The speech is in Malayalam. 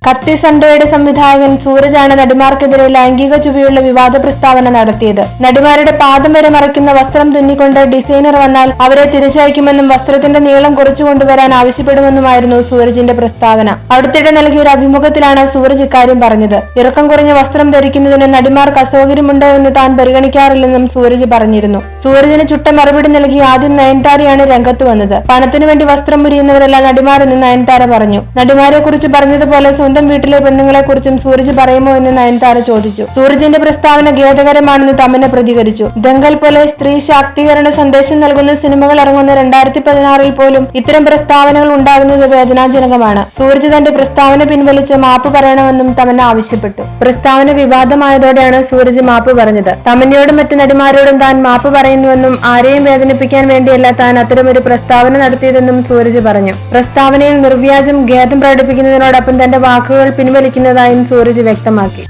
കത്തി സൺഡേയുടെ സംവിധായകൻ സൂരജാണ് നടിമാർക്കെതിരെ ലൈംഗിക ചുവയുള്ള വിവാദ പ്രസ്താവന നടത്തിയത്. നടിമാരുടെ പാദം വരെ മറയ്ക്കുന്ന വസ്ത്രം തുന്നിക്കൊണ്ട് ഡിസൈനർ വന്നാൽ അവരെ തിരിച്ചയക്കുമെന്നും വസ്ത്രത്തിന്റെ നീളം കുറച്ചു കൊണ്ടുവരാൻ ആവശ്യപ്പെടുമെന്നുമായിരുന്നു സൂരജിന്റെ പ്രസ്താവന. അടുത്തിടെ നൽകിയ ഒരു അഭിമുഖത്തിലാണ് സൂരജ് ഇക്കാര്യം പറഞ്ഞത്. ഇറക്കം കുറഞ്ഞ വസ്ത്രം ധരിക്കുന്നതിന് നടിമാർക്ക് അസൗകര്യമുണ്ടോ എന്ന് താൻ പരിഗണിക്കാറില്ലെന്നും സൂരജ് പറഞ്ഞിരുന്നു. സൂരജിന് ചുട്ട മറുപടി നൽകി ആദ്യം നയൻതാരയാണ് രംഗത്ത് വന്നത്. പണത്തിനു വേണ്ടി വസ്ത്രം മുരിയുന്നവരല്ല നടിമാരെന്ന് നയൻതാര പറഞ്ഞു. നടിമാരെ കുറിച്ച് പറഞ്ഞതുപോലെ സ്വന്തം വീട്ടിലെ പെണ്ണുങ്ങളെ കുറിച്ചും സൂരജ് പറയുമോ എന്ന് നയൻതാര ചോദിച്ചു. സൂരജിന്റെ പ്രസ്താവന ഖേദകരമാണെന്ന് തമന്ന പ്രതികരിച്ചു. ദംഗൽ പോലെ സ്ത്രീ ശാക്തീകരണ സന്ദേശം നൽകുന്ന സിനിമകൾ ഇറങ്ങുന്ന 2016 പോലും ഇത്തരം പ്രസ്താവനകൾ ഉണ്ടാകുന്നത് വേദനാജനകമാണ്. സൂരജ് തന്റെ പ്രസ്താവന പിൻവലിച്ച് മാപ്പ് പറയണമെന്നും തമന്ന ആവശ്യപ്പെട്ടു. പ്രസ്താവന വിവാദമായതോടെയാണ് സൂരജ് മാപ്പ് പറഞ്ഞത്. തമന്നയോടും മറ്റു നടിമാരോടും താൻ മാപ്പ് പറയുന്നുവെന്നും ആരെയും വേദനിപ്പിക്കാൻ വേണ്ടിയല്ല താൻ അത്തരമൊരു പ്രസ്താവന നടത്തിയതെന്നും സൂരജ് പറഞ്ഞു. പ്രസ്താവനയിൽ നിർവ്യാജം ഖേദം പ്രകടിപ്പിക്കുന്നതിനോടൊപ്പം തന്റെ വാക്കുകൾ പിൻവലിക്കുന്നതായും സൂരജ് വ്യക്തമാക്കി.